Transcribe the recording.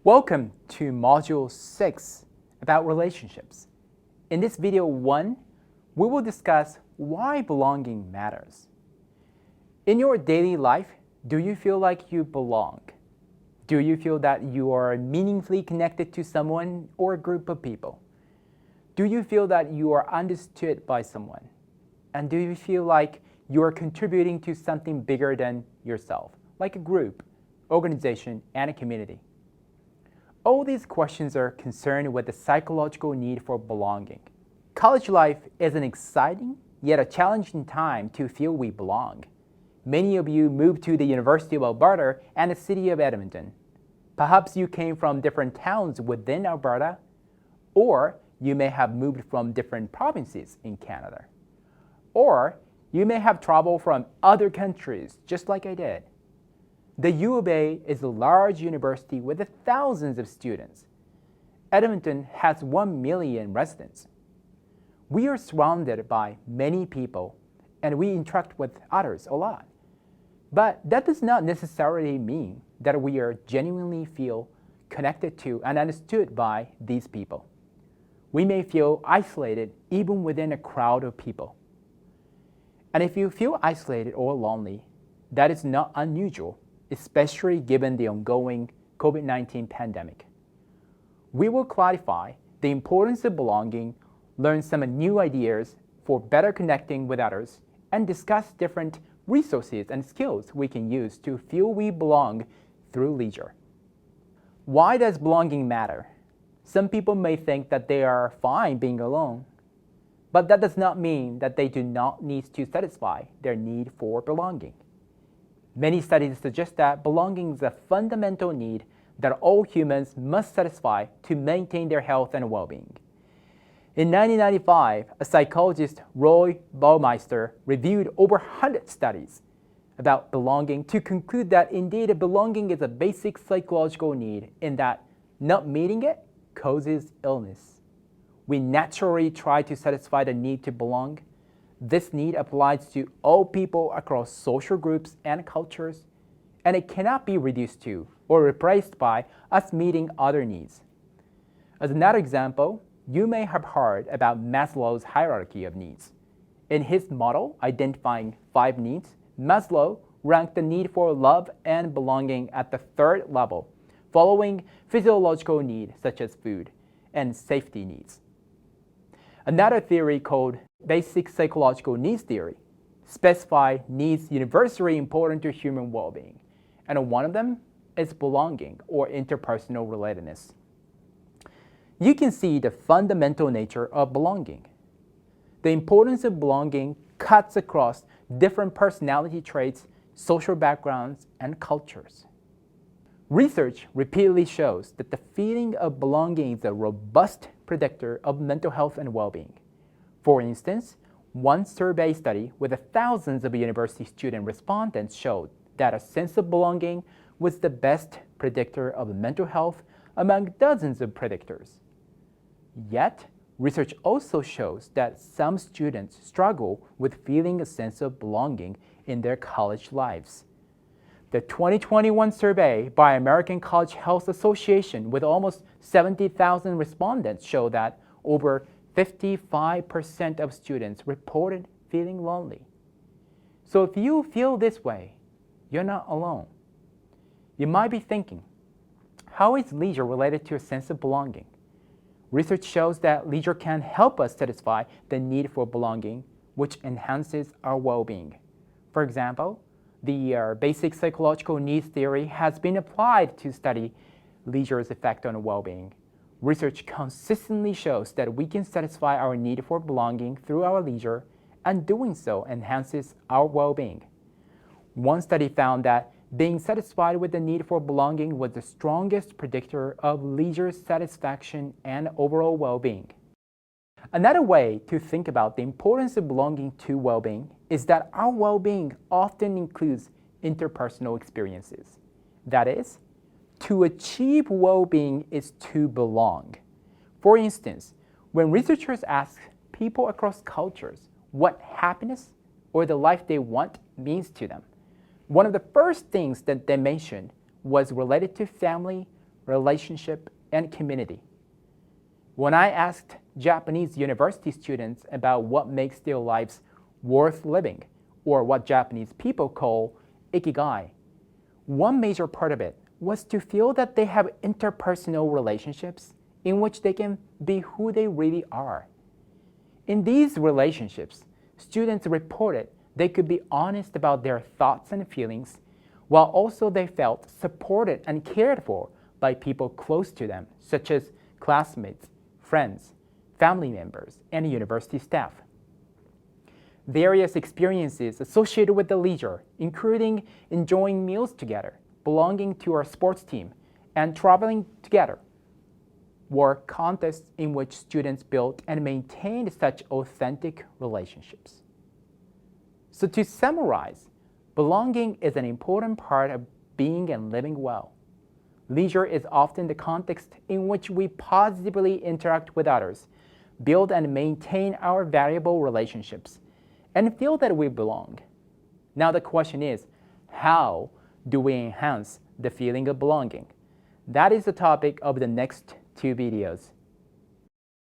Welcome to Module 6 about relationships. In this video 1, we will discuss why belonging matters. In your daily life, do you feel like you belong? Do you feel that you are meaningfully connected to someone or a group of people? Do you feel that you are understood by someone? And do you feel like you are contributing to something bigger than yourself, like a group, organization, and a community? All these questions are concerned with the psychological need for belonging. College life is an exciting yet a challenging time to feel we belong. Many of you moved to the University of Alberta and the city of Edmonton. Perhaps you came from different towns within Alberta, or you may have moved from different provinces in Canada. Or you may have traveled from other countries, just like I did. The U of A is a large university with thousands of students. Edmonton has 1 million residents. We are surrounded by many people, and we interact with others a lot. But that does not necessarily mean that we are genuinely feel connected to and understood by these people. We may feel isolated even within a crowd of people. And if you feel isolated or lonely, that is not unusual, especially given the ongoing COVID-19 pandemic. We will clarify the importance of belonging, learn some new ideas for better connecting with others, and discuss different resources and skills we can use to feel we belong through leisure. Why does belonging matter? Some people may think that they are fine being alone, but that does not mean that they do not need to satisfy their need for belonging. Many studies suggest that belonging is a fundamental need that all humans must satisfy to maintain their health and well-being. In 1995, a psychologist, Roy Baumeister, reviewed over 100 studies about belonging to conclude that indeed belonging is a basic psychological need in that not meeting it causes illness. We naturally try to satisfy the need to belong. This need applies to all people across social groups and cultures, and it cannot be reduced to or replaced by us meeting other needs. As another example, you may have heard about Maslow's hierarchy of needs. In his model identifying 5 needs, Maslow ranked the need for love and belonging at the 3rd level, following physiological needs such as food and safety needs. Another theory called basic psychological needs theory specifies needs universally important to human well-being, and one of them is belonging or interpersonal relatedness. You can see the fundamental nature of belonging. The importance of belonging cuts across different personality traits, social backgrounds, and cultures. Research repeatedly shows that the feeling of belonging is a robust predictor of mental health and well-being. For instance, one survey study with thousands of university student respondents showed that a sense of belonging was the best predictor of mental health among dozens of predictors. Yet, research also shows that some students struggle with feeling a sense of belonging in their college lives. The 2021 survey by American College Health Association with almost 70,000 respondents showed that over 55% of students reported feeling lonely. So if you feel this way, you're not alone. You might be thinking, how is leisure related to a sense of belonging? Research shows that leisure can help us satisfy the need for belonging, which enhances our well-being. For example, the basic psychological needs theory has been applied to study leisure's effect on well-being. Research consistently shows that we can satisfy our need for belonging through our leisure, and doing so enhances our well-being. One study found that being satisfied with the need for belonging was the strongest predictor of leisure satisfaction and overall well-being. Another way to think about the importance of belonging to well-being is that our well-being often includes interpersonal experiences. That is, to achieve well-being is to belong. For instance, when researchers ask people across cultures what happiness or the life they want means to them, one of the first things that they mentioned was related to family, relationship, and community. When I asked Japanese university students about what makes their lives worth living, or what Japanese people call ikigai, one major part of it was to feel that they have interpersonal relationships in which they can be who they really are. In these relationships, students reported they could be honest about their thoughts and feelings, while also they felt supported and cared for by people close to them, such as classmates, friends, family members, and university staff. Various experiences associated with the leisure, including enjoying meals together, belonging to our sports team, and traveling together, were contests in which students built and maintained such authentic relationships. So to summarize, belonging is an important part of being and living well. Leisure is often the context in which we positively interact with others, build and maintain our valuable relationships, and feel that we belong. Now the question is, how do we enhance the feeling of belonging? That is the topic of the next two videos.